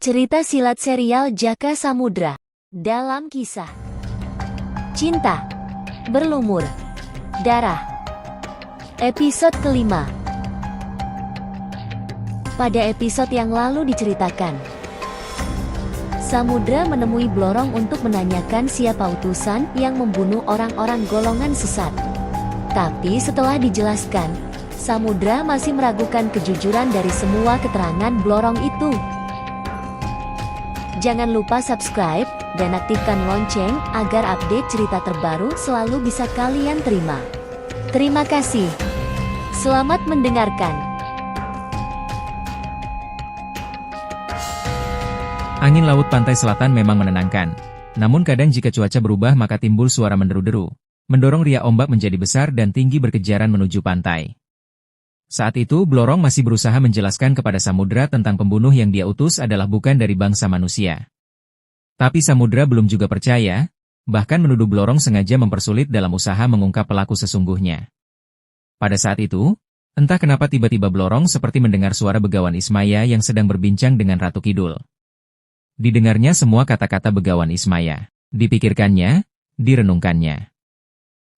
Cerita silat serial Jaka Samudra. Dalam kisah Cinta Berlumur Darah, episode kelima. Pada episode yang lalu diceritakan, Samudra menemui Blorong untuk menanyakan siapa utusan yang membunuh orang-orang golongan sesat. Tapi setelah dijelaskan, Samudra masih meragukan kejujuran dari semua keterangan Blorong itu. Jangan lupa subscribe dan aktifkan lonceng agar update cerita terbaru selalu bisa kalian terima. Terima kasih. Selamat mendengarkan. Angin laut pantai selatan memang menenangkan. Namun kadang jika cuaca berubah maka timbul suara menderu-deru, mendorong riak ombak menjadi besar dan tinggi berkejaran menuju pantai. Saat itu Blorong masih berusaha menjelaskan kepada Samudra tentang pembunuh yang dia utus adalah bukan dari bangsa manusia. Tapi Samudra belum juga percaya, bahkan menuduh Blorong sengaja mempersulit dalam usaha mengungkap pelaku sesungguhnya. Pada saat itu, entah kenapa tiba-tiba Blorong seperti mendengar suara Begawan Ismaya yang sedang berbincang dengan Ratu Kidul. Didengarnya semua kata-kata Begawan Ismaya, dipikirkannya, direnungkannya.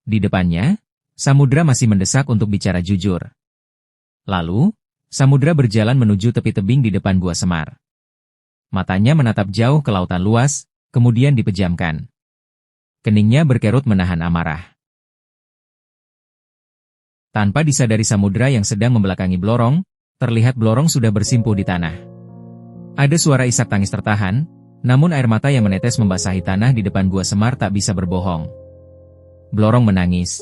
Di depannya, Samudra masih mendesak untuk bicara jujur. Lalu, Samudra berjalan menuju tepi tebing di depan Gua Semar. Matanya menatap jauh ke lautan luas, kemudian dipejamkan. Keningnya berkerut menahan amarah. Tanpa disadari Samudra yang sedang membelakangi Blorong, terlihat Blorong sudah bersimpuh di tanah. Ada suara isak tangis tertahan, namun air mata yang menetes membasahi tanah di depan Gua Semar tak bisa berbohong. Blorong menangis.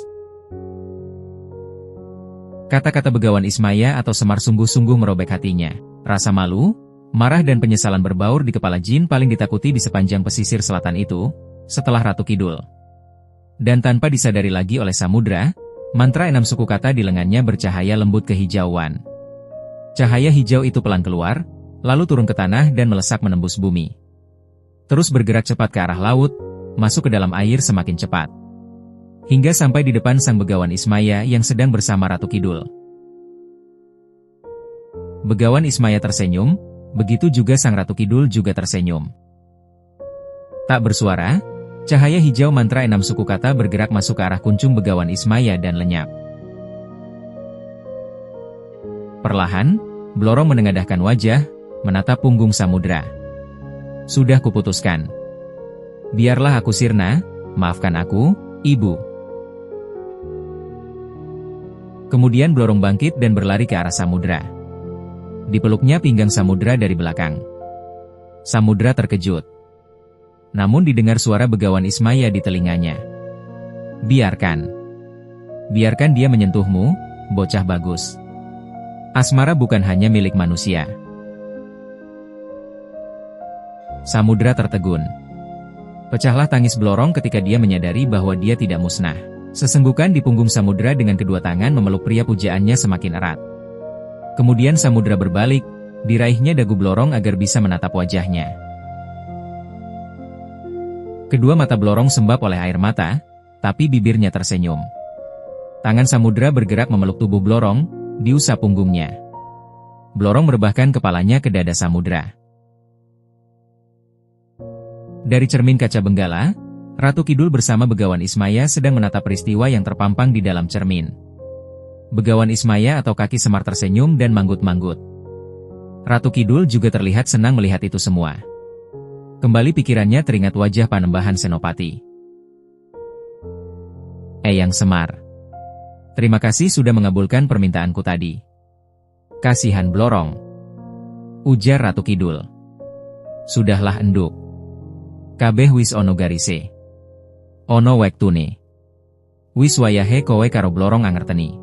Kata-kata Begawan Ismaya atau Semar sungguh-sungguh merobek hatinya. Rasa malu, marah dan penyesalan berbaur di kepala jin paling ditakuti di sepanjang pesisir selatan itu, setelah Ratu Kidul. Dan tanpa disadari lagi oleh Samudra, mantra 6 suku kata di lengannya bercahaya lembut kehijauan. Cahaya hijau itu pelan keluar, lalu turun ke tanah dan melesak menembus bumi. Terus bergerak cepat ke arah laut, masuk ke dalam air semakin cepat. Hingga sampai di depan sang Begawan Ismaya yang sedang bersama Ratu Kidul. Begawan Ismaya tersenyum, begitu juga sang Ratu Kidul juga tersenyum. Tak bersuara, cahaya hijau mantra 6 suku kata bergerak masuk ke arah kuncung Begawan Ismaya dan lenyap. Perlahan, Blorong menengadahkan wajah, menatap punggung Samudra. Sudah kuputuskan. Biarlah aku sirna, maafkan aku, Ibu. Kemudian Blorong bangkit dan berlari ke arah Samudra. Dipeluknya pinggang Samudra dari belakang. Samudra terkejut. Namun didengar suara Begawan Ismaya di telinganya. Biarkan. Biarkan dia menyentuhmu, bocah bagus. Asmara bukan hanya milik manusia. Samudra tertegun. Pecahlah tangis Blorong ketika dia menyadari bahwa dia tidak musnah. Sesenggukan di punggung Samudra dengan kedua tangan memeluk pria pujaannya semakin erat. Kemudian Samudra berbalik, diraihnya dagu Blorong agar bisa menatap wajahnya. Kedua mata Blorong sembab oleh air mata, tapi bibirnya tersenyum. Tangan Samudra bergerak memeluk tubuh Blorong, diusap punggungnya. Blorong merebahkan kepalanya ke dada Samudra. Dari cermin kaca benggala, Ratu Kidul bersama Begawan Ismaya sedang menatap peristiwa yang terpampang di dalam cermin. Begawan Ismaya atau kaki Semar tersenyum dan manggut-manggut. Ratu Kidul juga terlihat senang melihat itu semua. Kembali pikirannya teringat wajah Panembahan Senopati. Eyang Semar. Terima kasih sudah mengabulkan permintaanku tadi. Kasihan Blorong. Ujar Ratu Kidul. Sudahlah enduk. Kabeh wis ono garise. Ono wektune. Wis wayahe kowe karo Blorong angerteni.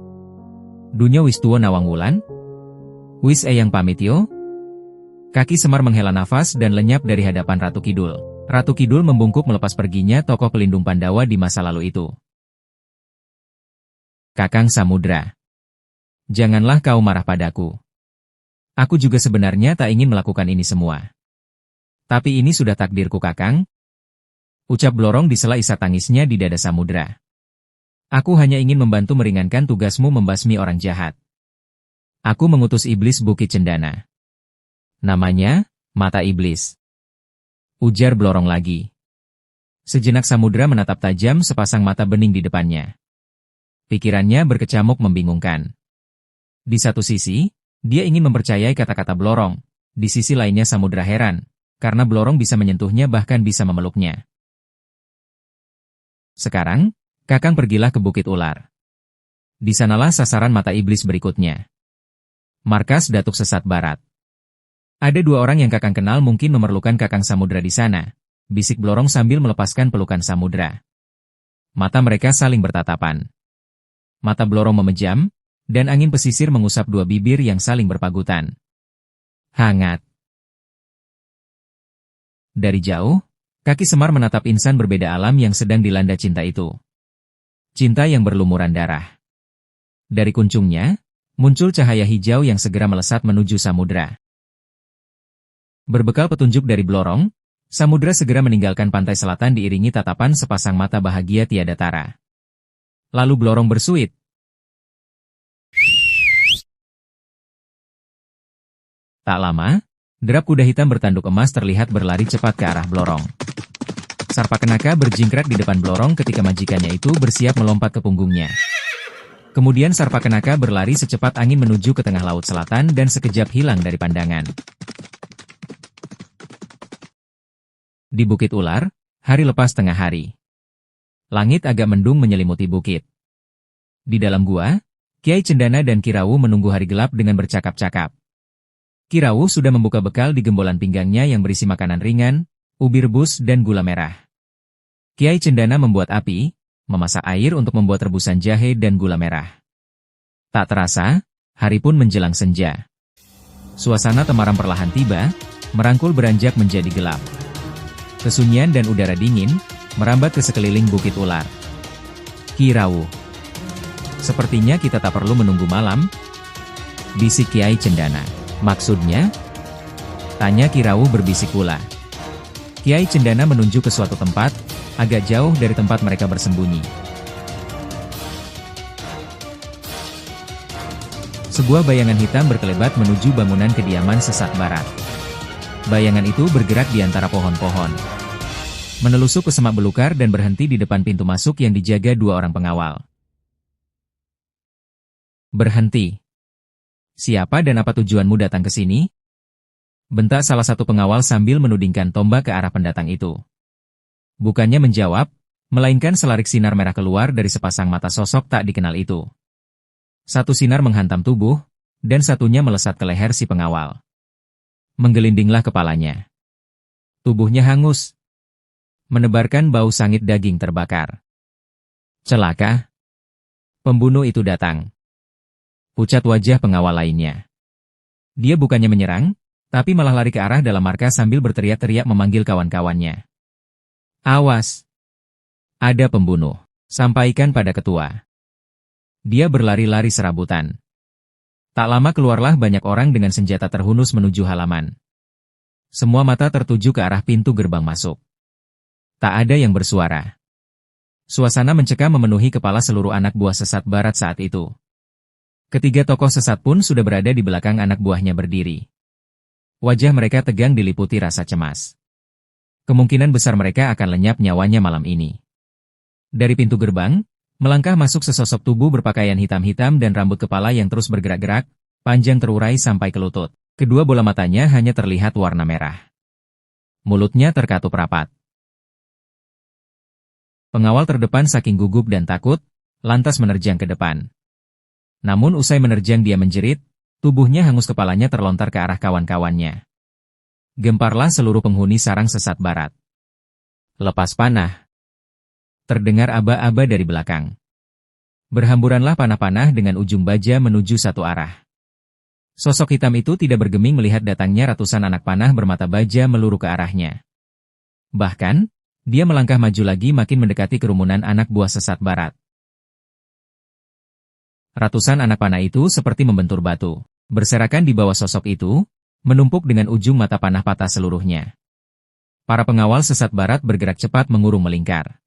Dunya wis tuwa nawang wulan? Wis eyang pamit yo? Kaki Semar menghela nafas dan lenyap dari hadapan Ratu Kidul. Ratu Kidul membungkuk melepas perginya tokoh pelindung Pandawa di masa lalu itu. Kakang Samudra. Janganlah kau marah padaku. Aku juga sebenarnya tak ingin melakukan ini semua. Tapi ini sudah takdirku Kakang. Ucap Blorong disela isak tangisnya di dada Samudra. Aku hanya ingin membantu meringankan tugasmu membasmi orang jahat. Aku mengutus iblis Bukit Cendana. Namanya, Mata iblis. Ujar Blorong lagi. Sejenak Samudra menatap tajam sepasang mata bening di depannya. Pikirannya berkecamuk membingungkan. Di satu sisi, dia ingin mempercayai kata-kata Blorong. Di sisi lainnya Samudra heran, karena Blorong bisa menyentuhnya bahkan bisa memeluknya. Sekarang, Kakang pergilah ke Bukit Ular. Di sanalah sasaran mata iblis berikutnya. Markas Datuk Sesat Barat. Ada dua orang yang Kakang kenal mungkin memerlukan Kakang Samudra di sana, bisik Blorong sambil melepaskan pelukan Samudra. Mata mereka saling bertatapan. Mata Blorong memejam, dan angin pesisir mengusap dua bibir yang saling berpagutan. Hangat. Dari jauh, kaki Semar menatap insan berbeda alam yang sedang dilanda cinta itu. Cinta yang berlumuran darah. Dari kuncungnya, muncul cahaya hijau yang segera melesat menuju Samudra. Berbekal petunjuk dari Blorong, Samudra segera meninggalkan pantai selatan diiringi tatapan sepasang mata bahagia tiada tara. Lalu Blorong bersuit. Tak lama, derap kuda hitam bertanduk emas terlihat berlari cepat ke arah Blorong. Sarpakenaka berjingkrak di depan Blorong ketika majikannya itu bersiap melompat ke punggungnya. Kemudian Sarpakenaka berlari secepat angin menuju ke tengah laut selatan dan sekejap hilang dari pandangan. Di Bukit Ular, hari lepas tengah hari. Langit agak mendung menyelimuti bukit. Di dalam gua, Kiai Cendana dan Kirawu menunggu hari gelap dengan bercakap-cakap. Kirawu sudah membuka bekal di gembolan pinggangnya yang berisi makanan ringan, ubi rebus dan gula merah. Kiai Cendana membuat api, memasak air untuk membuat rebusan jahe dan gula merah. Tak terasa, hari pun menjelang senja. Suasana temaram perlahan tiba, merangkul beranjak menjadi gelap. Kesunyian dan udara dingin merambat ke sekeliling Bukit Ular. Kirawu. Sepertinya kita tak perlu menunggu malam, bisik Kiai Cendana. Maksudnya? Tanya Kirawu berbisik pula. Kiai Cendana menunjuk ke suatu tempat, agak jauh dari tempat mereka bersembunyi. Sebuah bayangan hitam berkelebat menuju bangunan kediaman Sesat Barat. Bayangan itu bergerak di antara pohon-pohon. Menelusuk ke semak belukar dan berhenti di depan pintu masuk yang dijaga dua orang pengawal. Berhenti. Siapa dan apa tujuanmu datang ke sini? Bentak salah satu pengawal sambil menudingkan tombak ke arah pendatang itu. Bukannya menjawab, melainkan selarik sinar merah keluar dari sepasang mata sosok tak dikenal itu. Satu sinar menghantam tubuh, dan satunya melesat ke leher si pengawal. Menggelindinglah kepalanya. Tubuhnya hangus, menebarkan bau sangit daging terbakar. Celaka. Pembunuh itu datang. Pucat wajah pengawal lainnya. Dia bukannya menyerang, tapi malah lari ke arah dalam markas sambil berteriak-teriak memanggil kawan-kawannya. Awas! Ada pembunuh. Sampaikan pada ketua. Dia berlari-lari serabutan. Tak lama keluarlah banyak orang dengan senjata terhunus menuju halaman. Semua mata tertuju ke arah pintu gerbang masuk. Tak ada yang bersuara. Suasana mencekam memenuhi kepala seluruh anak buah Sesat Barat saat itu. Ketiga tokoh sesat pun sudah berada di belakang anak buahnya berdiri. Wajah mereka tegang diliputi rasa cemas. Kemungkinan besar mereka akan lenyap nyawanya malam ini. Dari pintu gerbang, melangkah masuk sesosok tubuh berpakaian hitam-hitam dan rambut kepala yang terus bergerak-gerak, panjang terurai sampai ke lutut. Kedua bola matanya hanya terlihat warna merah. Mulutnya terkatup rapat. Pengawal terdepan saking gugup dan takut, lantas menerjang ke depan. Namun usai menerjang dia menjerit, tubuhnya hangus kepalanya terlontar ke arah kawan-kawannya. Gemparlah seluruh penghuni sarang Sesat Barat. Lepas panah. Terdengar aba-aba dari belakang. Berhamburanlah panah-panah dengan ujung baja menuju satu arah. Sosok hitam itu tidak bergeming melihat datangnya ratusan anak panah bermata baja meluruh ke arahnya. Bahkan, dia melangkah maju lagi makin mendekati kerumunan anak buah Sesat Barat. Ratusan anak panah itu seperti membentur batu, berserakan di bawah sosok itu, menumpuk dengan ujung mata panah patah seluruhnya. Para pengawal Sesat Barat bergerak cepat mengurung melingkar.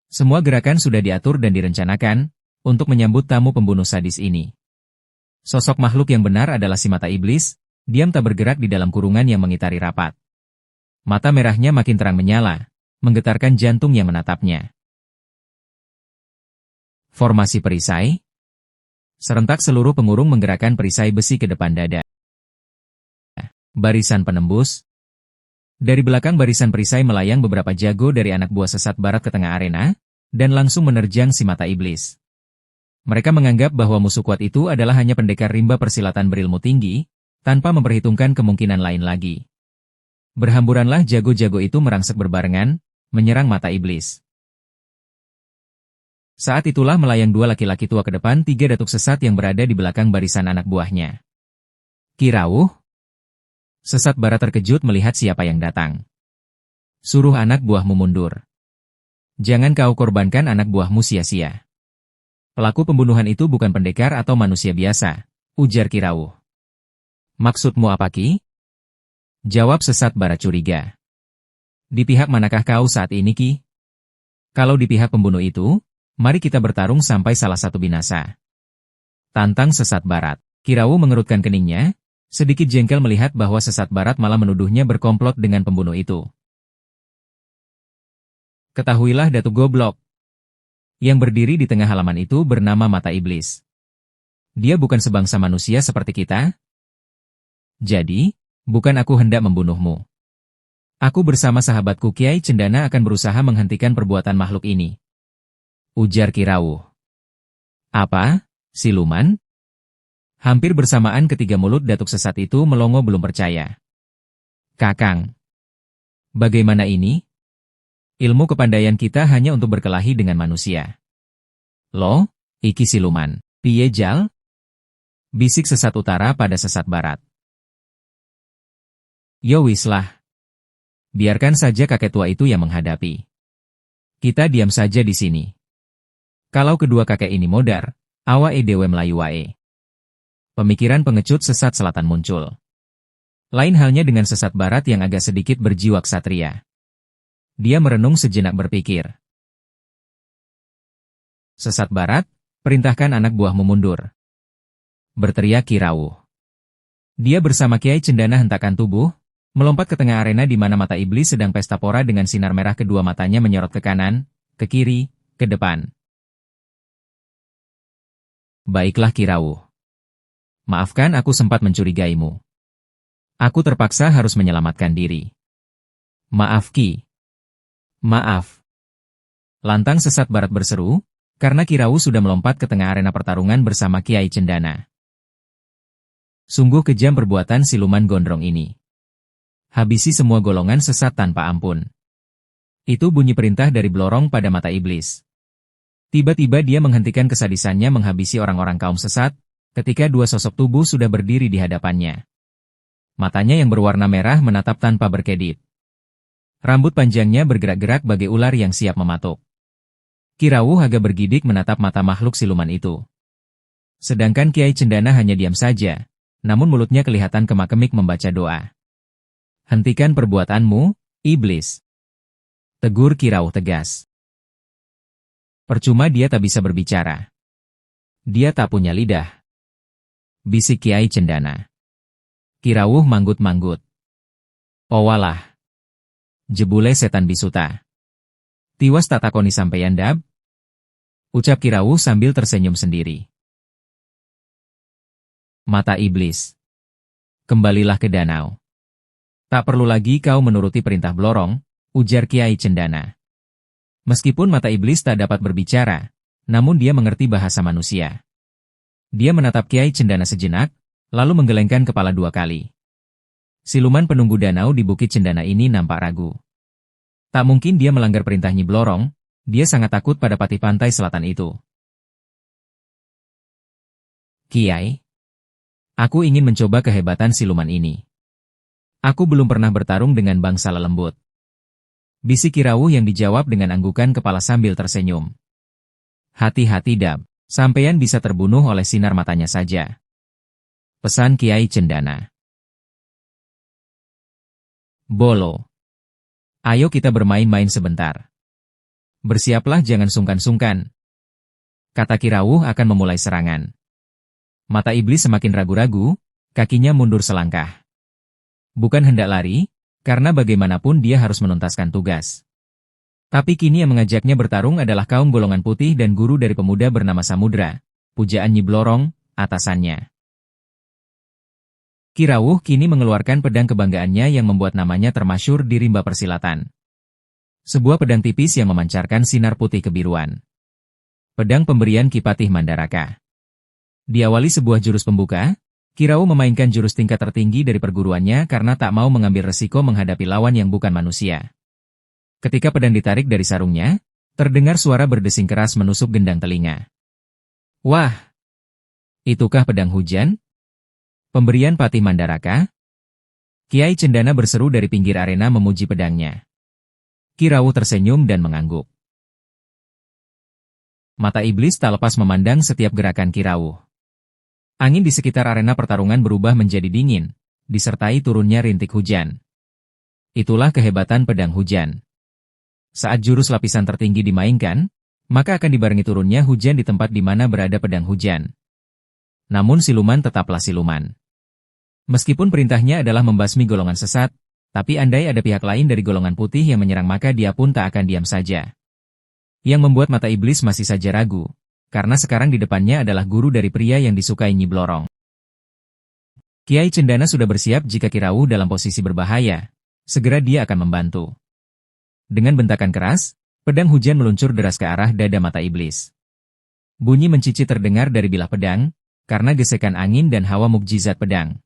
Semua gerakan sudah diatur dan direncanakan untuk menyambut tamu pembunuh sadis ini. Sosok makhluk yang benar adalah si mata iblis, diam tak bergerak di dalam kurungan yang mengitari rapat. Mata merahnya makin terang menyala, menggetarkan jantung yang menatapnya. Formasi perisai. Serentak seluruh pengurung menggerakkan perisai besi ke depan dada. Barisan penembus. Dari belakang barisan perisai melayang beberapa jago dari anak buah sesat barat ke tengah arena, dan langsung menerjang si mata iblis. Mereka menganggap bahwa musuh kuat itu adalah hanya pendekar rimba persilatan berilmu tinggi, tanpa memperhitungkan kemungkinan lain lagi. Berhamburanlah jago-jago itu merangsek berbarengan, menyerang mata iblis. Saat itulah melayang dua laki-laki tua ke depan tiga datuk sesat yang berada di belakang barisan anak buahnya. Kirawuh? Sesat barat terkejut melihat siapa yang datang. Suruh anak buahmu mundur. Jangan kau korbankan anak buahmu sia-sia. Pelaku pembunuhan itu bukan pendekar atau manusia biasa, ujar Kirawuh. Maksudmu apa, Ki? Jawab sesat barat curiga. Di pihak manakah kau saat ini, Ki? Kalau di pihak pembunuh itu, mari kita bertarung sampai salah satu binasa. Tantang sesat barat. Kirawuh mengerutkan keningnya, sedikit jengkel melihat bahwa sesat barat malah menuduhnya berkomplot dengan pembunuh itu. Ketahuilah Datuk Goblok. Yang berdiri di tengah halaman itu bernama Mata Iblis. Dia bukan sebangsa manusia seperti kita. Jadi, bukan aku hendak membunuhmu. Aku bersama sahabatku Kiai Cendana akan berusaha menghentikan perbuatan makhluk ini. Ujar Kirawuh. Apa? Siluman? Hampir bersamaan ketiga mulut datuk sesat itu melongo belum percaya. Kakang. Bagaimana ini? Ilmu kepandaian kita hanya untuk berkelahi dengan manusia. Loh, iki siluman. Piye jal? Bisik sesat utara pada sesat barat. Yo wislah. Biarkan saja kakek tua itu yang menghadapi. Kita diam saja di sini. Kalau kedua kakek ini modar, awae dewe melayu wae. Pemikiran pengecut sesat selatan muncul. Lain halnya dengan sesat barat yang agak sedikit berjiwa ksatria. Dia merenung sejenak berpikir. Sesat barat, perintahkan anak buahmu mundur. Berteriak Kirawuh. Dia bersama Kiai Cendana hentakkan tubuh, melompat ke tengah arena di mana mata iblis sedang pesta pora dengan sinar merah kedua matanya menyorot ke kanan, ke kiri, ke depan. Baiklah Kirawuh. Maafkan aku sempat mencurigaimu. Aku terpaksa harus menyelamatkan diri. Maaf Ki. Maaf. Lantang sesat barat berseru, karena Kirawuh sudah melompat ke tengah arena pertarungan bersama Kiai Cendana. Sungguh kejam perbuatan siluman gondrong ini. Habisi semua golongan sesat tanpa ampun. Itu bunyi perintah dari Blorong pada mata iblis. Tiba-tiba dia menghentikan kesadisannya menghabisi orang-orang kaum sesat, ketika dua sosok tubuh sudah berdiri di hadapannya. Matanya yang berwarna merah menatap tanpa berkedip. Rambut panjangnya bergerak-gerak bagai ular yang siap mematuk. Kirawuh agak bergidik menatap mata makhluk siluman itu. Sedangkan Kiai Cendana hanya diam saja, namun mulutnya kelihatan kemak-kemik membaca doa. Hentikan perbuatanmu, iblis. Tegur Kirawuh tegas. Percuma dia tak bisa berbicara. Dia tak punya lidah. Bisik Kiai Cendana. Kirawuh manggut-manggut. Owalah. Jebule setan bisuta. Tiwas tak takoni sampeyan dab? Ucap Kirawuh sambil tersenyum sendiri. Mata iblis. Kembalilah ke danau. Tak perlu lagi kau menuruti perintah Blorong, ujar Kiai Cendana. Meskipun mata iblis tak dapat berbicara, namun dia mengerti bahasa manusia. Dia menatap Kiai Cendana sejenak, lalu menggelengkan kepala 2 kali. Siluman penunggu danau di Bukit Cendana ini nampak ragu. Tak mungkin dia melanggar perintah Nyi Blorong, dia sangat takut pada patih pantai selatan itu. Kiai, aku ingin mencoba kehebatan siluman ini. Aku belum pernah bertarung dengan bangsa lelembut. Bisik Kirawuh yang dijawab dengan anggukan kepala sambil tersenyum. Hati-hati Dab, sampeyan bisa terbunuh oleh sinar matanya saja. Pesan Kiai Cendana. Bolo. Ayo kita bermain-main sebentar. Bersiaplah jangan sungkan-sungkan. Kata Kirawuh akan memulai serangan. Mata iblis semakin ragu-ragu, kakinya mundur selangkah. Bukan hendak lari, karena bagaimanapun dia harus menuntaskan tugas. Tapi kini yang mengajaknya bertarung adalah kaum golongan putih dan guru dari pemuda bernama Samudra, pujaan Nyi Blorong, atasannya. Ki Rawuh kini mengeluarkan pedang kebanggaannya yang membuat namanya termasyhur di rimba persilatan. Sebuah pedang tipis yang memancarkan sinar putih kebiruan. Pedang pemberian Ki Patih Mandaraka. Diawali sebuah jurus pembuka, Ki Rawuh memainkan jurus tingkat tertinggi dari perguruannya karena tak mau mengambil resiko menghadapi lawan yang bukan manusia. Ketika pedang ditarik dari sarungnya, terdengar suara berdesing keras menusuk gendang telinga. Wah! Itukah pedang hujan? Pemberian Patih Mandaraka? Kiai Cendana berseru dari pinggir arena memuji pedangnya. Ki Rawuh tersenyum dan mengangguk. Mata iblis tak lepas memandang setiap gerakan Ki Rawuh. Angin di sekitar arena pertarungan berubah menjadi dingin, disertai turunnya rintik hujan. Itulah kehebatan pedang hujan. Saat jurus lapisan tertinggi dimainkan, maka akan dibarengi turunnya hujan di tempat di mana berada pedang hujan. Namun siluman tetaplah siluman. Meskipun perintahnya adalah membasmi golongan sesat, tapi andai ada pihak lain dari golongan putih yang menyerang maka dia pun tak akan diam saja. Yang membuat mata iblis masih saja ragu, karena sekarang di depannya adalah guru dari pria yang disukai Nyi Blorong. Kiai Cendana sudah bersiap jika Ki Rawuh dalam posisi berbahaya, segera dia akan membantu. Dengan bentakan keras, pedang hujan meluncur deras ke arah dada mata iblis. Bunyi mencicit terdengar dari bilah pedang, karena gesekan angin dan hawa mukjizat pedang.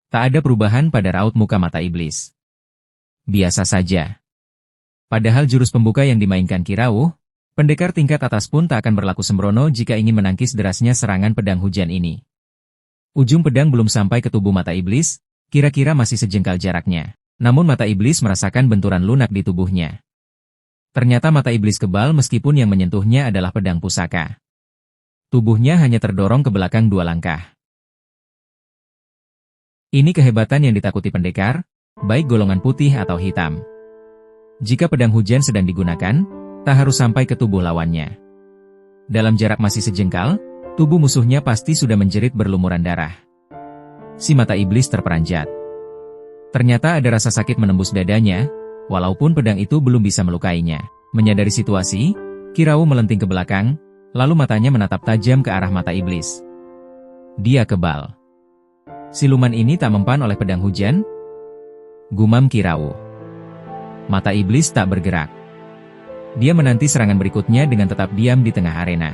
Tak ada perubahan pada raut muka mata iblis. Biasa saja. Padahal jurus pembuka yang dimainkan Ki Rawuh, pendekar tingkat atas pun tak akan berlaku sembrono jika ingin menangkis derasnya serangan pedang hujan ini. Ujung pedang belum sampai ke tubuh mata iblis, kira-kira masih sejengkal jaraknya. Namun mata iblis merasakan benturan lunak di tubuhnya. Ternyata mata iblis kebal meskipun yang menyentuhnya adalah pedang pusaka. Tubuhnya hanya terdorong ke belakang 2 langkah. Ini kehebatan yang ditakuti pendekar, baik golongan putih atau hitam. Jika pedang hujan sedang digunakan, tak harus sampai ke tubuh lawannya. Dalam jarak masih sejengkal, tubuh musuhnya pasti sudah menjerit berlumuran darah. Si mata iblis terperanjat. Ternyata ada rasa sakit menembus dadanya, walaupun pedang itu belum bisa melukainya. Menyadari situasi, Ki Rawuh melenting ke belakang, lalu matanya menatap tajam ke arah mata iblis. Dia kebal. Siluman ini tak mempan oleh pedang hujan? Gumam Ki Rawuh. Mata iblis tak bergerak. Dia menanti serangan berikutnya dengan tetap diam di tengah arena.